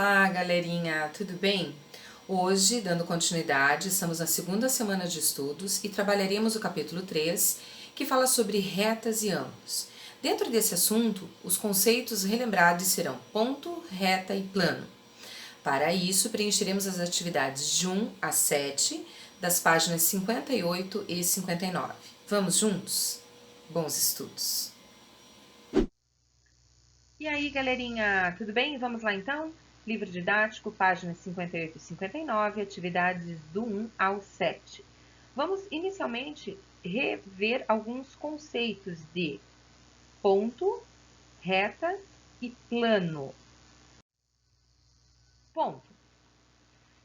Olá, galerinha, tudo bem? Hoje, dando continuidade, estamos na segunda semana de estudos e trabalharemos o capítulo 3, que fala sobre retas e ângulos. Dentro desse assunto, os conceitos relembrados serão ponto, reta e plano. Para isso, preencheremos as atividades de 1 a 7, das páginas 58 e 59. Vamos juntos? Bons estudos! E aí, galerinha, tudo bem? Vamos lá então? Livro didático, páginas 58 e 59, atividades do 1 ao 7. Vamos inicialmente rever alguns conceitos de ponto, reta e plano. Ponto.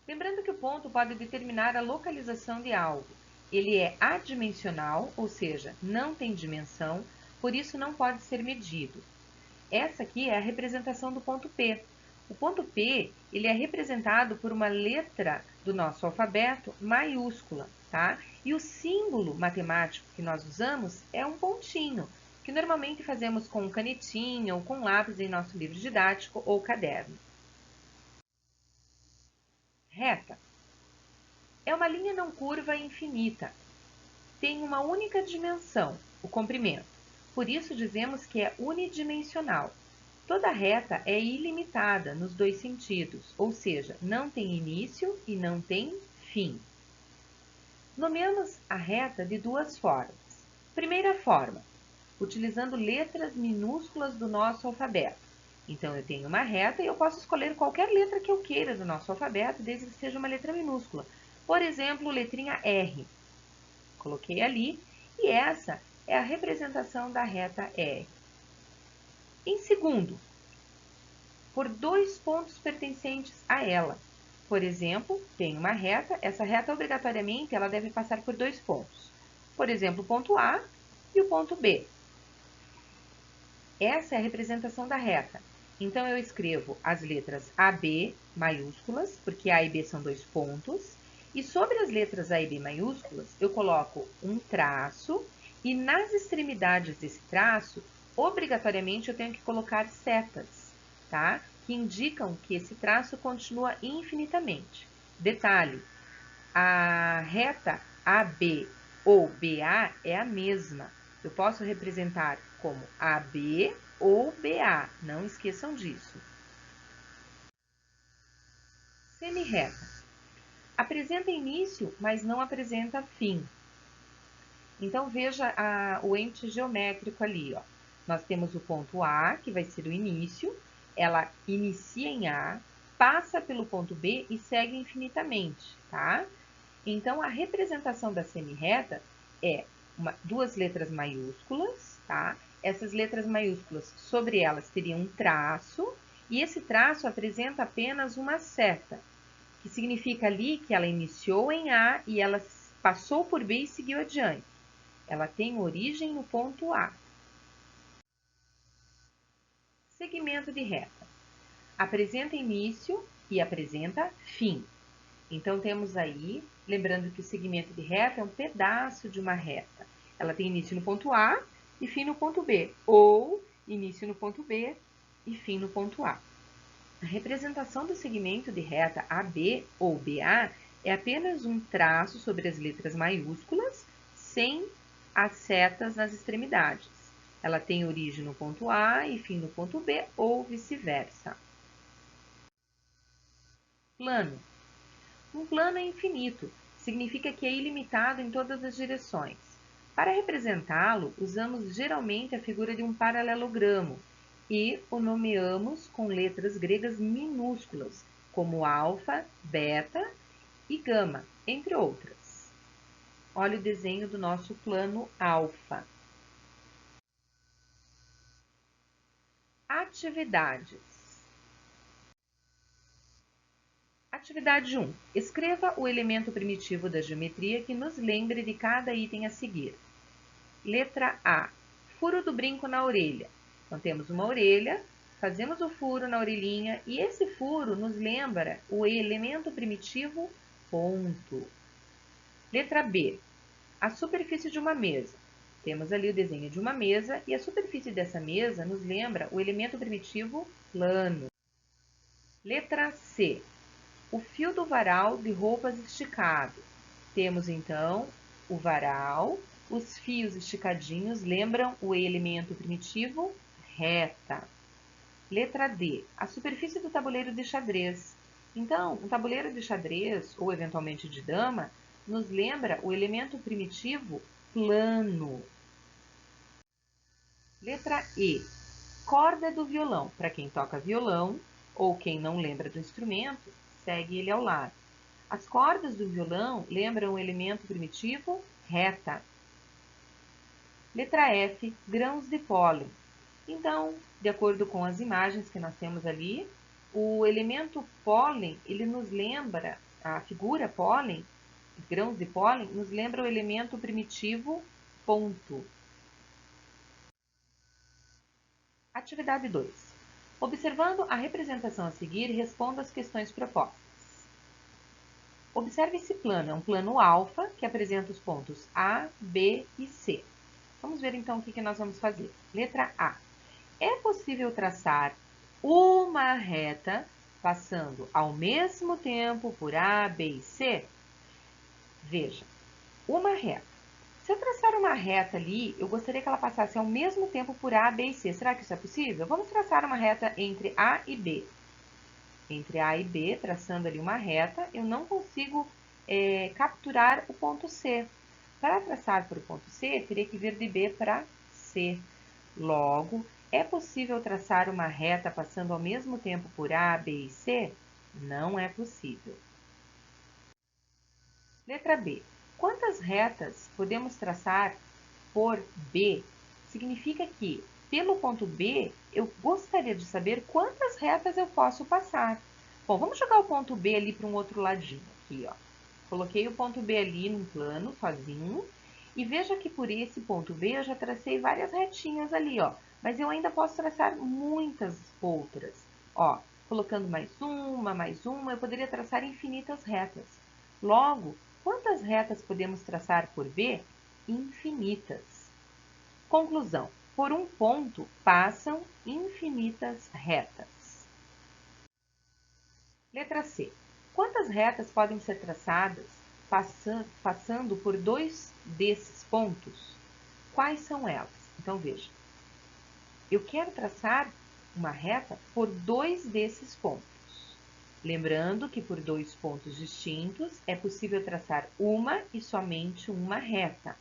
Lembrando que o ponto pode determinar a localização de algo. Ele é adimensional, ou seja, não tem dimensão, por isso não pode ser medido. Essa aqui é a representação do ponto P. O ponto P, ele é representado por uma letra do nosso alfabeto maiúscula, tá? E o símbolo matemático que nós usamos é um pontinho, que normalmente fazemos com canetinha ou com lápis em nosso livro didático ou caderno. Reta. É uma linha não curva infinita. Tem uma única dimensão, o comprimento. Por isso dizemos que é unidimensional. Toda reta é ilimitada nos dois sentidos, ou seja, não tem início e não tem fim. Nomeamos a reta de duas formas. Primeira forma, utilizando letras minúsculas do nosso alfabeto. Então, eu tenho uma reta e eu posso escolher qualquer letra que eu queira do nosso alfabeto, desde que seja uma letra minúscula. Por exemplo, letrinha R. Coloquei ali e essa é a representação da reta R. Em segundo, por dois pontos pertencentes a ela. Por exemplo, tem uma reta, essa reta obrigatoriamente ela deve passar por dois pontos. Por exemplo, o ponto A e o ponto B. Essa é a representação da reta. Então, eu escrevo as letras AB maiúsculas, porque A e B são dois pontos, e sobre as letras A e B maiúsculas, eu coloco um traço, e nas extremidades desse traço, obrigatoriamente eu tenho que colocar setas, tá? Que indicam que esse traço continua infinitamente. Detalhe, a reta AB ou BA é a mesma. Eu posso representar como AB ou BA, não esqueçam disso. Semirreta. Apresenta início, mas não apresenta fim. Então, veja o ente geométrico ali, ó. Nós temos o ponto A, que vai ser o início, ela inicia em A, passa pelo ponto B e segue infinitamente, tá? Então, a representação da semirreta é duas letras maiúsculas, tá? Essas letras maiúsculas, sobre elas teriam um traço, e esse traço apresenta apenas uma seta, que significa ali que ela iniciou em A e ela passou por B e seguiu adiante. Ela tem origem no ponto A. Segmento de reta. Apresenta início e apresenta fim. Então, temos aí, lembrando que o segmento de reta é um pedaço de uma reta. Ela tem início no ponto A e fim no ponto B, ou início no ponto B e fim no ponto A. A representação do segmento de reta AB ou BA é apenas um traço sobre as letras maiúsculas, sem as setas nas extremidades. Ela tem origem no ponto A e fim no ponto B, ou vice-versa. Plano. Um plano é infinito, significa que é ilimitado em todas as direções. Para representá-lo, usamos geralmente a figura de um paralelogramo e o nomeamos com letras gregas minúsculas, como alfa, beta e gama, entre outras. Olha o desenho do nosso plano alfa. Atividades. Atividade 1. Escreva o elemento primitivo da geometria que nos lembre de cada item a seguir. Letra A. Furo do brinco na orelha. Então, temos uma orelha, fazemos o furo na orelhinha e esse furo nos lembra o elemento primitivo ponto. Letra B. A superfície de uma mesa. Temos ali o desenho de uma mesa e a superfície dessa mesa nos lembra o elemento primitivo plano. Letra C. O fio do varal de roupas esticado. Temos então o varal, os fios esticadinhos lembram o elemento primitivo reta. Letra D. A superfície do tabuleiro de xadrez. Então, um tabuleiro de xadrez, ou eventualmente de dama, nos lembra o elemento primitivo plano. Letra E. Corda do violão. Para quem toca violão, ou quem não lembra do instrumento, segue ele ao lado. As cordas do violão lembram o elemento primitivo reta. Letra F. Grãos de pólen. Então, de acordo com as imagens que nós temos ali, o elemento pólen, ele nos lembra, a figura pólen, grãos de pólen, nos lembra o elemento primitivo ponto. Atividade 2. Observando a representação a seguir, responda as questões propostas. Observe esse plano, é um plano alfa que apresenta os pontos A, B e C. Vamos ver então o que nós vamos fazer. Letra A. É possível traçar uma reta passando ao mesmo tempo por A, B e C? Veja, uma reta. Se eu traçar uma reta ali, eu gostaria que ela passasse ao mesmo tempo por A, B e C. Será que isso é possível? Vamos traçar uma reta entre A e B. Entre A e B, traçando ali uma reta, eu não consigo capturar o ponto C. Para traçar para o ponto C, teria que vir de B para C. Logo, é possível traçar uma reta passando ao mesmo tempo por A, B e C? Não é possível. Letra B. Quantas retas podemos traçar por B? Significa que, pelo ponto B, eu gostaria de saber quantas retas eu posso passar. Bom, vamos jogar o ponto B ali para um outro ladinho. Aqui, ó. Coloquei o ponto B ali num plano, sozinho. E veja que por esse ponto B eu já tracei várias retinhas ali, ó. Mas eu ainda posso traçar muitas outras. Ó, colocando mais uma, eu poderia traçar infinitas retas. Logo, quantas retas podemos traçar por B? Infinitas. Conclusão. Por um ponto passam infinitas retas. Letra C. Quantas retas podem ser traçadas passando por dois desses pontos? Quais são elas? Então, veja. Eu quero traçar uma reta por dois desses pontos. Lembrando que por dois pontos distintos é possível traçar uma e somente uma reta.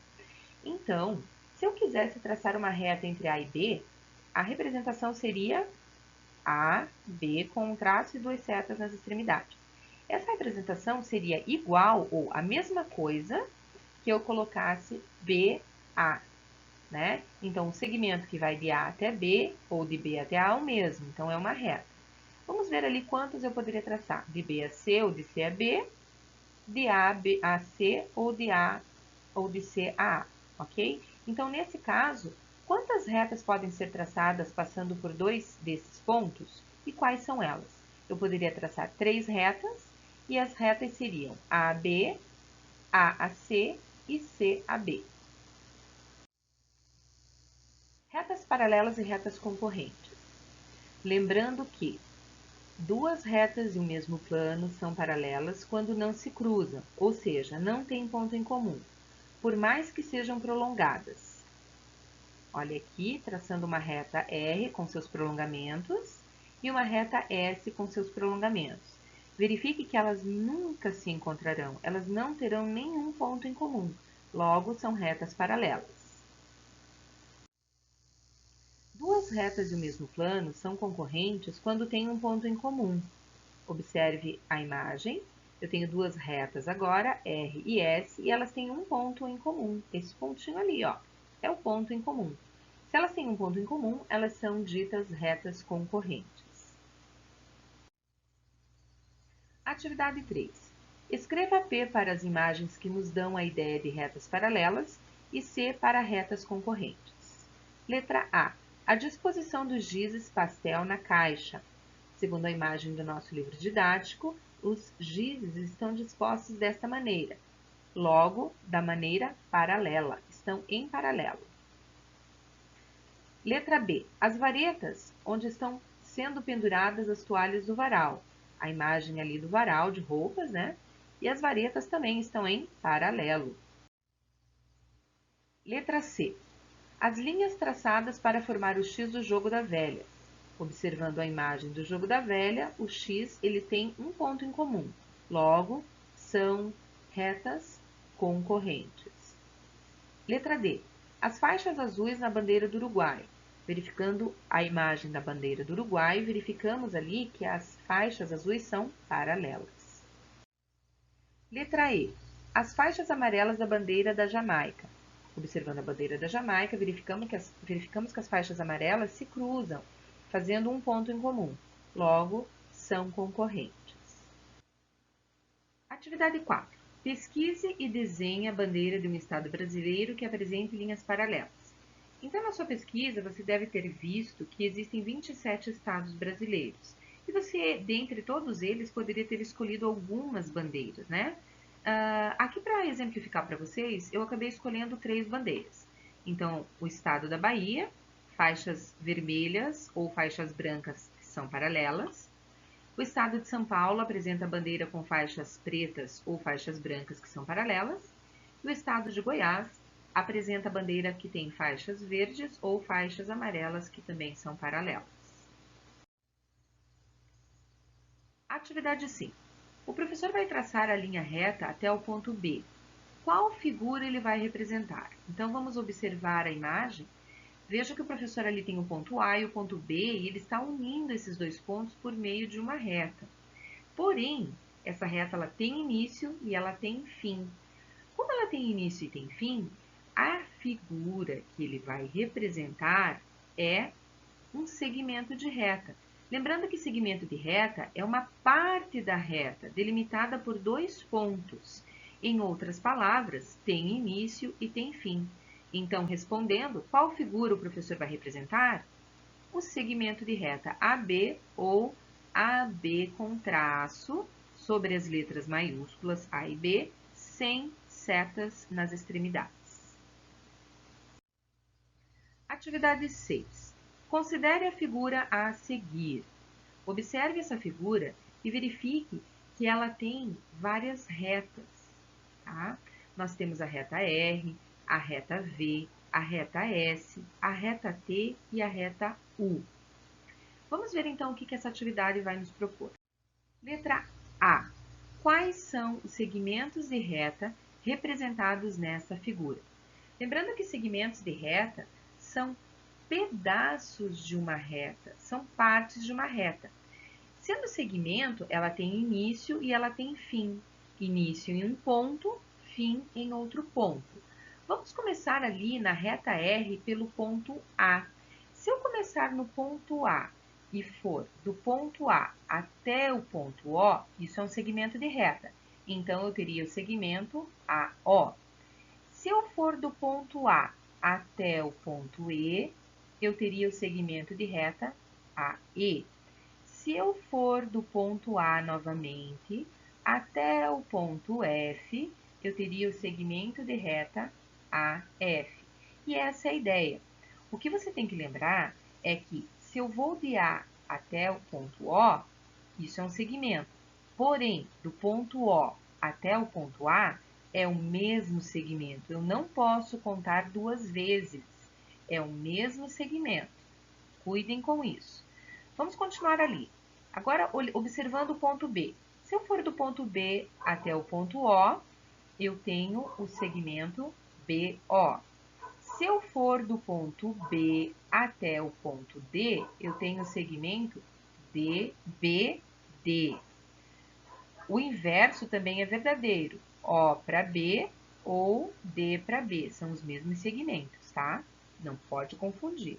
Então, se eu quisesse traçar uma reta entre A e B, a representação seria A, B com um traço e duas setas nas extremidades. Essa representação seria igual ou a mesma coisa que eu colocasse BA, né? Então, o segmento que vai de A até B ou de B até A é o mesmo, então é uma reta. Vamos ver ali quantos eu poderia traçar, de B a C ou de C a B, de A a C ou de A ou de C a A, ok? Então, nesse caso, quantas retas podem ser traçadas passando por dois desses pontos e quais são elas? Eu poderia traçar três retas e as retas seriam A a B, A a C e C a B. Retas paralelas e retas concorrentes. Lembrando que duas retas de um mesmo plano são paralelas quando não se cruzam, ou seja, não têm ponto em comum, por mais que sejam prolongadas. Olha aqui, traçando uma reta R com seus prolongamentos e uma reta S com seus prolongamentos. Verifique que elas nunca se encontrarão, elas não terão nenhum ponto em comum, logo são retas paralelas. Duas retas de um mesmo plano são concorrentes quando têm um ponto em comum. Observe a imagem. Eu tenho duas retas agora, R e S, e elas têm um ponto em comum. Esse pontinho ali, ó, é o ponto em comum. Se elas têm um ponto em comum, elas são ditas retas concorrentes. Atividade 3. Escreva P para as imagens que nos dão a ideia de retas paralelas e C para retas concorrentes. Letra A. A disposição dos gizes pastel na caixa. Segundo a imagem do nosso livro didático, os gizes estão dispostos desta maneira, logo, da maneira paralela, estão em paralelo. Letra B. As varetas, onde estão sendo penduradas as toalhas do varal. a imagem ali do varal de roupas, né? E as varetas também estão em paralelo. Letra C. As linhas traçadas para formar o X do jogo da velha. Observando a imagem do jogo da velha, o X ele tem um ponto em comum. Logo, são retas concorrentes. Letra D. As faixas azuis na bandeira do Uruguai. Verificando a imagem da bandeira do Uruguai, verificamos ali que as faixas azuis são paralelas. Letra E. As faixas amarelas da bandeira da Jamaica. Observando a bandeira da Jamaica, verificamos que as faixas amarelas se cruzam, fazendo um ponto em comum. Logo, são concorrentes. Atividade 4. Pesquise e desenhe a bandeira de um estado brasileiro que apresente linhas paralelas. Então, na sua pesquisa, você deve ter visto que existem 27 estados brasileiros. E você, dentre todos eles, poderia ter escolhido algumas bandeiras, né? Aqui, para exemplificar para vocês, eu acabei escolhendo 3 bandeiras. Então, o estado da Bahia, faixas vermelhas ou faixas brancas que são paralelas. O estado de São Paulo apresenta a bandeira com faixas pretas ou faixas brancas que são paralelas. E o estado de Goiás apresenta a bandeira que tem faixas verdes ou faixas amarelas que também são paralelas. Atividade 5. O professor vai traçar a linha reta até o ponto B. Qual figura ele vai representar? Então, vamos observar a imagem. Veja que o professor ali tem o ponto A e o ponto B e ele está unindo esses dois pontos por meio de uma reta. Porém, essa reta ela tem início e ela tem fim. Como ela tem início e tem fim, a figura que ele vai representar é um segmento de reta. Lembrando que segmento de reta é uma parte da reta delimitada por 2 pontos. Em outras palavras, tem início e tem fim. Então, respondendo, qual figura o professor vai representar? O segmento de reta AB ou AB com traço sobre as letras maiúsculas A e B, sem setas nas extremidades. Atividade 6. Considere a figura a seguir. Observe essa figura e verifique que ela tem várias retas. Tá? Nós temos a reta R, a reta V, a reta S, a reta T e a reta U. Vamos ver então o que essa atividade vai nos propor. Letra A. Quais são os segmentos de reta representados nessa figura? Lembrando que segmentos de reta são pedaços de uma reta, são partes de uma reta. Sendo segmento, ela tem início e ela tem fim. Início em um ponto, fim em outro ponto. Vamos começar ali na reta R pelo ponto A. Se eu começar no ponto A e for do ponto A até o ponto O, isso é um segmento de reta. Então, eu teria o segmento AO. Se eu for do ponto A até o ponto E, eu teria o segmento de reta AE. Se eu for do ponto A novamente até o ponto F, eu teria o segmento de reta AF. E essa é a ideia. O que você tem que lembrar é que se eu vou de A até o ponto O, isso é um segmento. Porém, do ponto O até o ponto A, é o mesmo segmento. Eu não posso contar 2 vezes. É o mesmo segmento. Cuidem com isso. Vamos continuar ali. Agora, observando o ponto B. Se eu for do ponto B até o ponto O, eu tenho o segmento BO. Se eu for do ponto B até o ponto D, eu tenho o segmento DBD. O inverso também é verdadeiro. O para B ou D para B. São os mesmos segmentos, tá? Não pode confundir.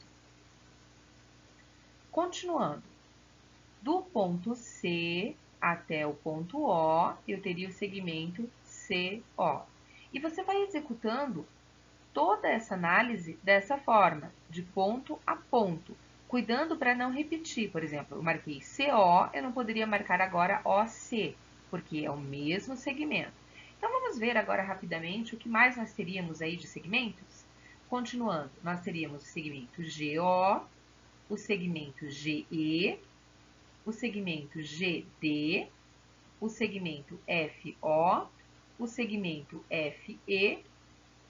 Continuando. Do ponto C até o ponto O, eu teria o segmento CO. E você vai executando toda essa análise dessa forma, de ponto a ponto, cuidando para não repetir. Por exemplo, eu marquei CO, eu não poderia marcar agora OC, porque é o mesmo segmento. Então, vamos ver agora rapidamente o que mais nós teríamos aí de segmentos? Continuando, nós teríamos o segmento GO, o segmento GE, o segmento GD, o segmento FO, o segmento FE,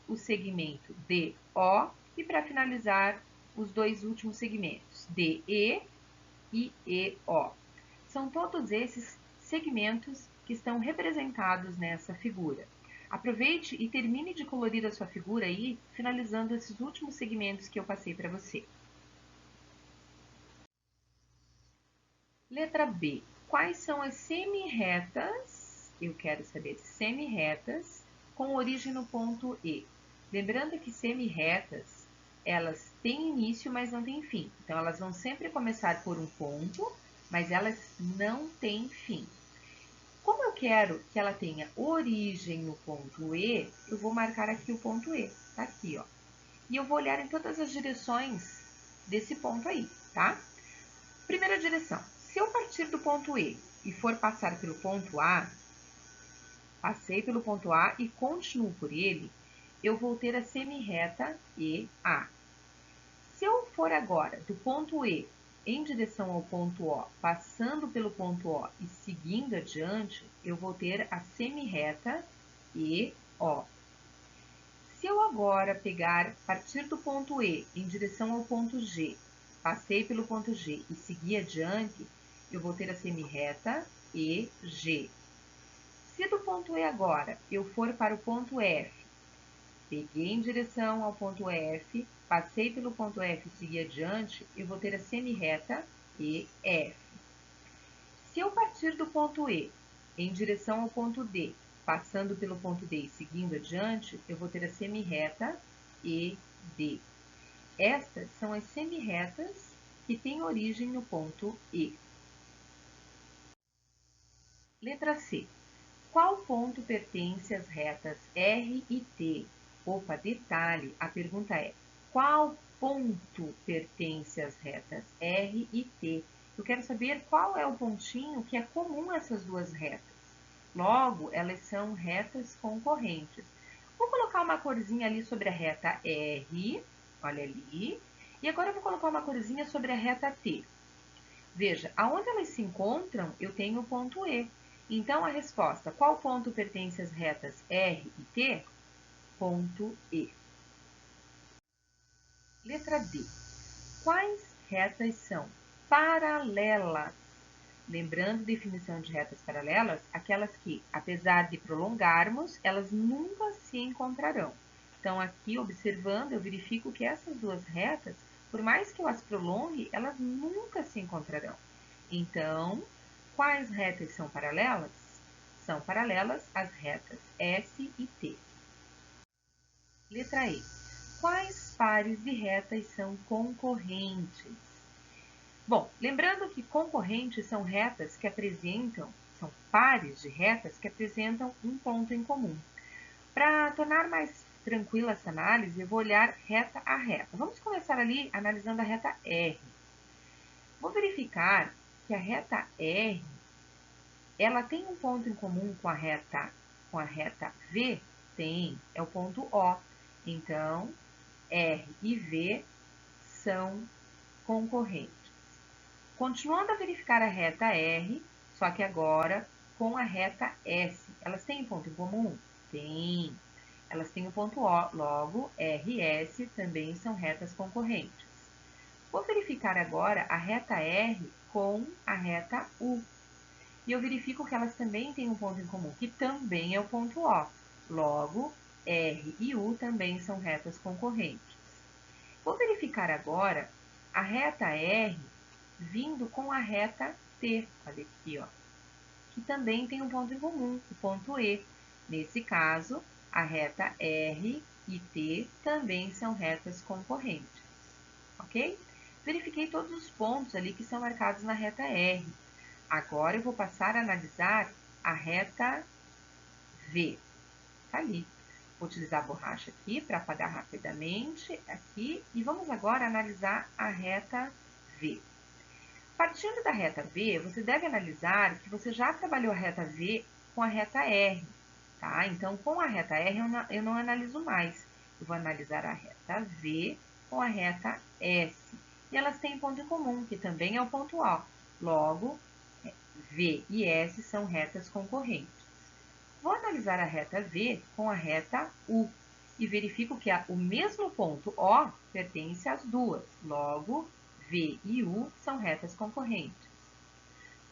o segmento DO e, para finalizar, os dois últimos segmentos, DE e EO. São todos esses segmentos que estão representados nessa figura. Aproveite e termine de colorir a sua figura aí, finalizando esses últimos segmentos que eu passei para você. Letra B. Quais são as semi-retas? Eu quero saber semi-retas com origem no ponto E. Lembrando que semi-retas, elas têm início, mas não têm fim. Então, elas vão sempre começar por um ponto, mas elas não têm fim. Como eu quero que ela tenha origem no ponto E, eu vou marcar aqui o ponto E. Tá aqui, ó. E eu vou olhar em todas as direções desse ponto aí, tá? Primeira direção. Se eu partir do ponto E e for passar pelo ponto A, passei pelo ponto A e continuo por ele, eu vou ter a semi-reta EA. Se eu for agora do ponto E em direção ao ponto O, passando pelo ponto O e seguindo adiante, eu vou ter a semi-reta EO. Se eu agora partir do ponto E em direção ao ponto G, passei pelo ponto G e seguir adiante, eu vou ter a semi-reta EG. Se do ponto E agora eu for para o ponto F, peguei em direção ao ponto F, passei pelo ponto F e segui adiante, eu vou ter a semi-reta EF. Se eu partir do ponto E em direção ao ponto D, passando pelo ponto D e seguindo adiante, eu vou ter a semi-reta ED. Estas são as semi-retas que têm origem no ponto E. Letra C. Qual ponto pertence às retas R e T? Opa, detalhe, a pergunta é: qual ponto pertence às retas R e T? Eu quero saber qual é o pontinho que é comum a essas duas retas. Logo, elas são retas concorrentes. Vou colocar uma corzinha ali sobre a reta R, olha ali, e agora eu vou colocar uma corzinha sobre a reta T. Veja, aonde elas se encontram, eu tenho o ponto E. Então, a resposta, qual ponto pertence às retas R e T? Ponto E. Letra D. Quais retas são paralelas? Lembrando definição de retas paralelas, aquelas que, apesar de prolongarmos, elas nunca se encontrarão. Então, aqui, observando, eu verifico que essas duas retas, por mais que eu as prolongue, elas nunca se encontrarão. Então, quais retas são paralelas? São paralelas as retas S e T. Letra E. Quais pares de retas são concorrentes? Bom, lembrando que concorrentes são retas que são pares de retas que apresentam um ponto em comum. Para tornar mais tranquila essa análise, eu vou olhar reta a reta. Vamos começar ali analisando a reta R. Vou verificar que a reta R, ela tem um ponto em comum com a reta V? Tem, é o ponto O. Então, R e V são concorrentes. Continuando a verificar a reta R, só que agora com a reta S. Elas têm ponto em comum? Tem. Elas têm o ponto O, logo R e S também são retas concorrentes. Vou verificar agora a reta R com a reta U. E eu verifico que elas também têm um ponto em comum, que também é o ponto O. Logo, R e U também são retas concorrentes. Vou verificar agora a reta R vindo com a reta T, olha aqui, ó, que também tem um ponto em comum, o ponto E. Nesse caso, a reta R e T também são retas concorrentes, ok? Verifiquei todos os pontos ali que são marcados na reta R. Agora eu vou passar a analisar a reta V, tá ali. Vou utilizar a borracha aqui para apagar rapidamente aqui e vamos agora analisar a reta V. Partindo da reta V, você deve analisar que você já trabalhou a reta V com a reta R, tá? Então, com a reta R eu não analiso mais. Eu vou analisar a reta V com a reta S. E elas têm ponto em comum, que também é o ponto O. Logo, V e S são retas concorrentes. Vou analisar a reta V com a reta U e verifico que o mesmo ponto O pertence às duas, logo V e U são retas concorrentes.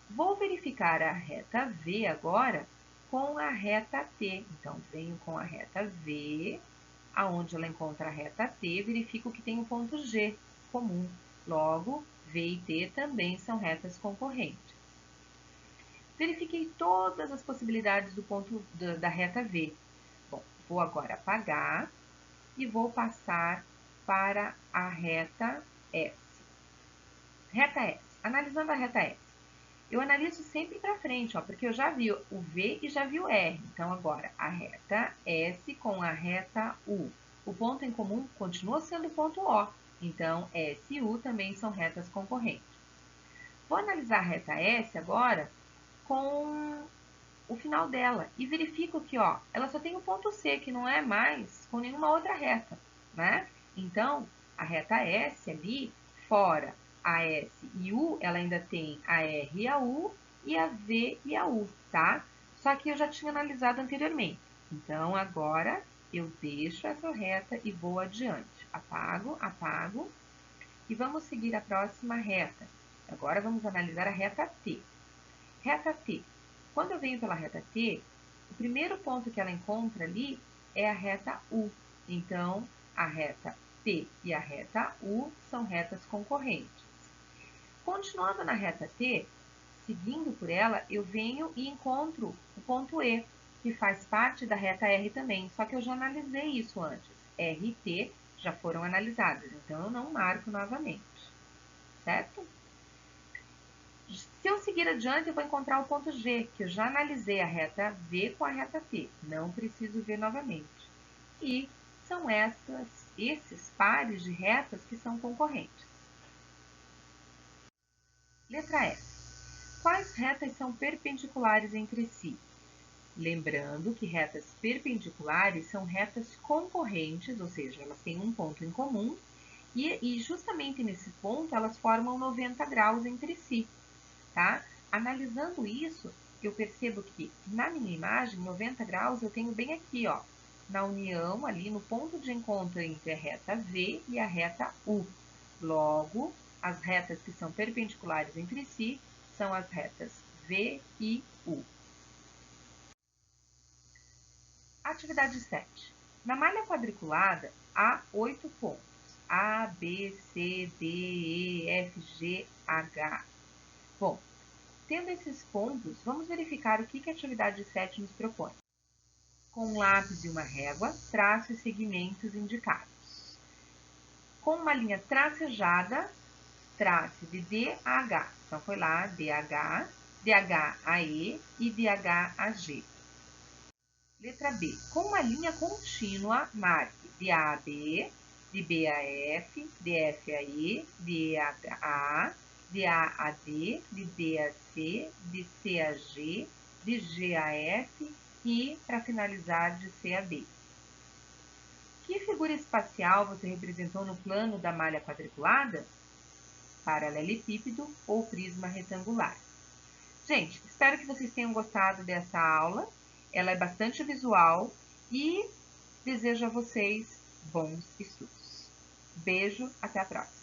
Vou verificar a reta V agora com a reta T. Então, venho com a reta V, aonde ela encontra a reta T, verifico que tem o ponto G comum. Logo, V e T também são retas concorrentes. Verifiquei todas as possibilidades do ponto da reta V. Bom, vou agora apagar e vou passar para a reta S. Reta S. Analisando a reta S. Eu analiso sempre para frente, ó, porque eu já vi o V e já vi o R. Então, agora, a reta S com a reta U. O ponto em comum continua sendo o ponto O. Então, S e U também são retas concorrentes. Vou analisar a reta S agora com o final dela e verifico que, ó, ela só tem o ponto C, que não é mais com nenhuma outra reta, né? Então, a reta S ali, fora a S e U, ela ainda tem a R e a U e a V e a U, tá? Só que eu já tinha analisado anteriormente. Então, agora eu deixo essa reta e vou adiante. Apago, apago e vamos seguir a próxima reta. Agora vamos analisar a reta T. Reta T. Quando eu venho pela reta T, o primeiro ponto que ela encontra ali é a reta U. Então, a reta T e a reta U são retas concorrentes. Continuando na reta T, seguindo por ela, eu venho e encontro o ponto E, que faz parte da reta R também, só que eu já analisei isso antes. R e T já foram analisadas, então eu não marco novamente, certo? Se eu seguir adiante, eu vou encontrar o ponto G, que eu já analisei a reta V com a reta T. Não preciso ver novamente. E são esses pares de retas que são concorrentes. Letra F. Quais retas são perpendiculares entre si? Lembrando que retas perpendiculares são retas concorrentes, ou seja, elas têm um ponto em comum, e justamente nesse ponto elas formam 90 graus entre si. Tá? Analisando isso, eu percebo que na minha imagem, 90 graus, eu tenho bem aqui, ó, na união, ali no ponto de encontro entre a reta V e a reta U. Logo, as retas que são perpendiculares entre si são as retas V e U. Atividade 7. Na malha quadriculada, há 8 pontos. A, B, C, D, E, F, G, H. Bom, tendo esses pontos, vamos verificar o que a atividade 7 nos propõe. Com um lápis e uma régua, trace os segmentos indicados. Com uma linha tracejada, trace de D a H. Então, foi lá, DH, DH a E e DH a G. Letra B. Com uma linha contínua, marque de A a B, de B a F, de F a E, de E a A, de A a D, de D a C, de C a G, de G a F e, para finalizar, de C a D. Que figura espacial você representou no plano da malha quadriculada? Paralelepípedo ou prisma retangular? Gente, espero que vocês tenham gostado dessa aula. Ela é bastante visual e desejo a vocês bons estudos. Beijo, até a próxima!